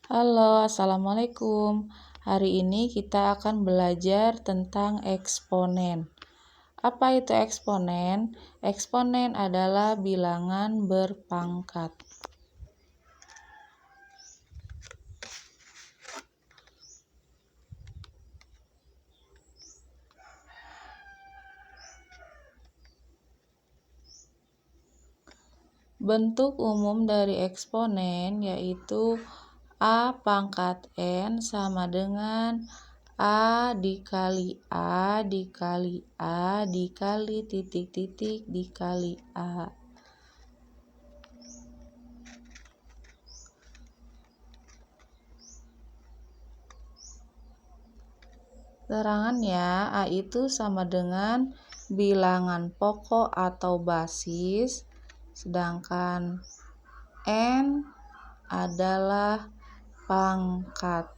Halo, Assalamualaikum. Hari ini kita akan belajar tentang eksponen. Apa itu eksponen? Eksponen adalah bilangan berpangkat. Bentuk umum dari eksponen yaitu A pangkat N sama dengan A dikali A dikali A dikali titik-titik dikali A. Terangannya, A itu sama dengan bilangan pokok atau basis, sedangkan N adalah pangkat.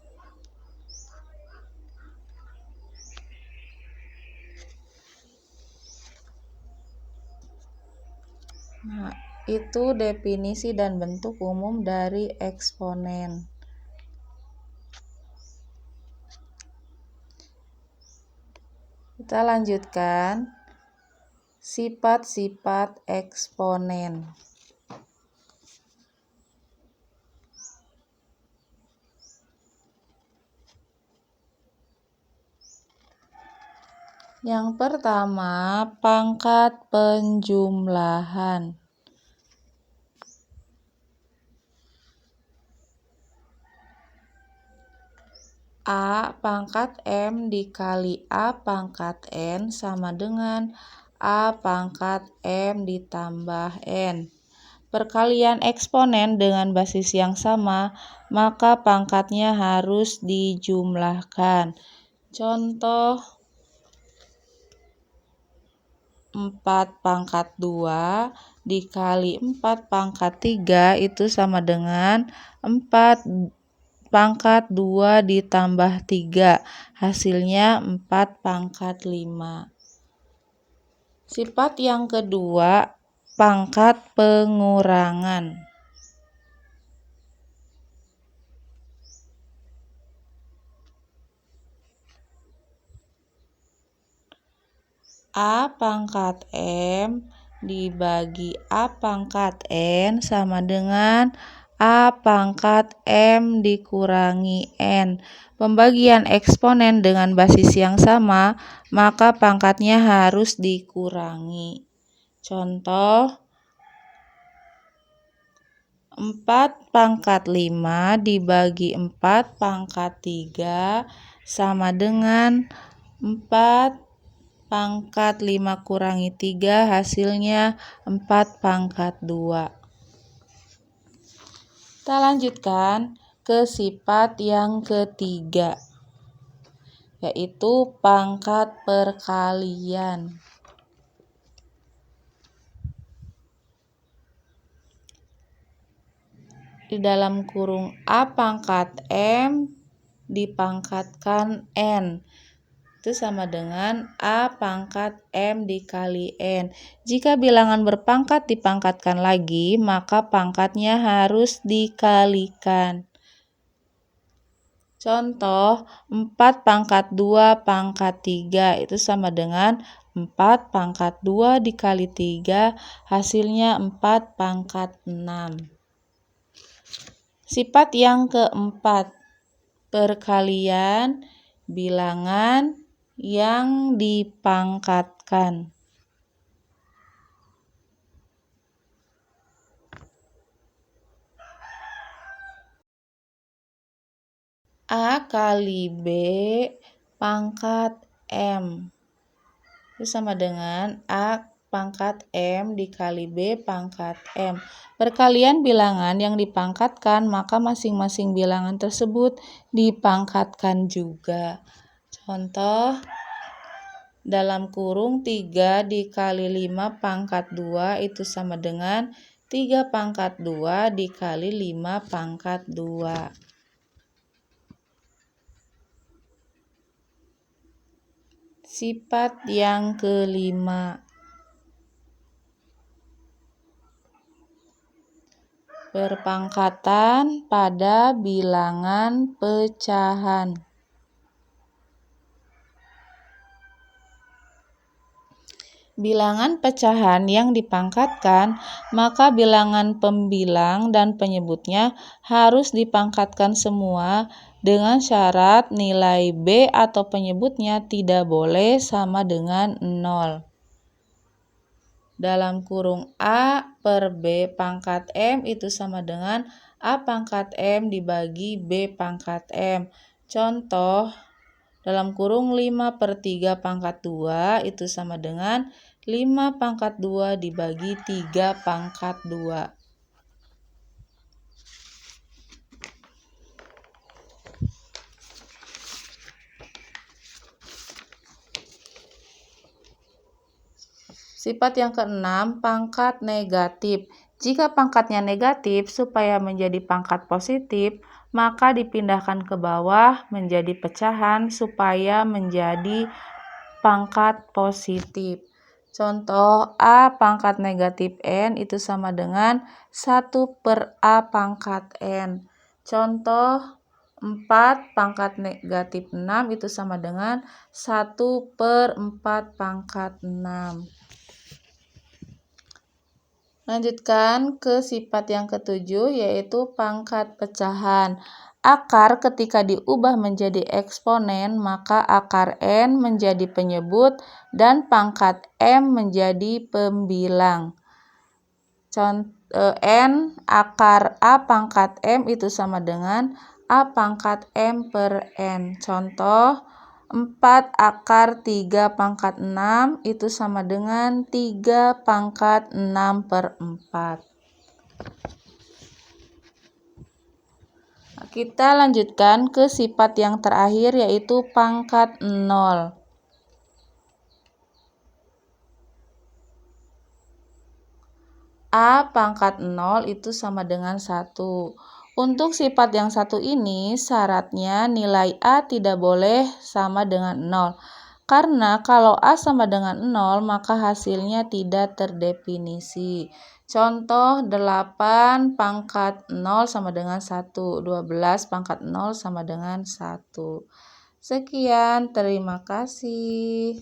Nah, itu definisi dan bentuk umum dari eksponen. Kita lanjutkan sifat-sifat eksponen. Yang pertama, pangkat penjumlahan. A pangkat M dikali A pangkat N sama dengan A pangkat M ditambah N. Perkalian eksponen dengan basis yang sama, maka pangkatnya harus dijumlahkan. Contoh 4 pangkat 2 dikali 4 pangkat 3 itu sama dengan 4 pangkat 2 ditambah 3, hasilnya 4 pangkat 5. Sifat yang kedua, pangkat pengurangan. A pangkat M dibagi A pangkat N sama dengan A pangkat M dikurangi N. Pembagian eksponen dengan basis yang sama, maka pangkatnya harus dikurangi. Contoh 4 pangkat 5 dibagi 4 pangkat 3 sama dengan 4 pangkat 5 kurangi 3, hasilnya 4 pangkat 2. Kita lanjutkan ke sifat yang ketiga, yaitu pangkat perkalian. Di dalam kurung A pangkat M dipangkatkan N. Itu sama dengan A pangkat M dikali N. Jika bilangan berpangkat dipangkatkan lagi, maka pangkatnya harus dikalikan. Contoh 4 pangkat 2 pangkat 3 itu sama dengan 4 pangkat 2 dikali 3, hasilnya 4 pangkat 6. Sifat yang keempat, perkalian bilangan yang dipangkatkan. A kali B pangkat M itu sama dengan A pangkat M dikali B pangkat M. Perkalian bilangan yang dipangkatkan, maka masing-masing bilangan tersebut dipangkatkan juga. Contoh dalam kurung 3 dikali 5 pangkat 2 itu sama dengan 3 pangkat 2 dikali 5 pangkat 2. Sifat yang kelima, Perpangkatan pada bilangan pecahan. Bilangan pecahan yang dipangkatkan, maka bilangan pembilang dan penyebutnya harus dipangkatkan semua dengan syarat nilai B atau penyebutnya tidak boleh sama dengan 0. Dalam kurung A per B pangkat M itu sama dengan A pangkat M dibagi B pangkat M. Contoh, dalam kurung 5 per 3 pangkat 2 itu sama dengan 5 pangkat 2 dibagi 3 pangkat 2. Sifat yang keenam, pangkat negatif. Jika pangkatnya negatif, supaya menjadi pangkat positif, maka dipindahkan ke bawah menjadi pecahan supaya menjadi pangkat positif. Contoh, A pangkat negatif N itu sama dengan 1 per A pangkat N. Contoh, 4 pangkat negatif 6 itu sama dengan 1 per 4 pangkat 6. Lanjutkan ke sifat yang ketujuh, yaitu pangkat pecahan. Akar ketika diubah menjadi eksponen, maka akar N menjadi penyebut dan pangkat M menjadi pembilang. N akar A pangkat M itu sama dengan A pangkat M per N. Contoh, 4 akar 3 pangkat 6 itu sama dengan 3 pangkat 6 per 4. Kita lanjutkan ke sifat yang terakhir, yaitu pangkat 0. A pangkat 0 itu sama dengan 1. Untuk sifat yang satu ini, syaratnya nilai A tidak boleh sama dengan 0. Karena kalau A sama dengan 0, maka hasilnya tidak terdefinisi. Contoh, 8 pangkat 0 sama dengan 1. 12 pangkat 0 sama dengan 1. Sekian, terima kasih.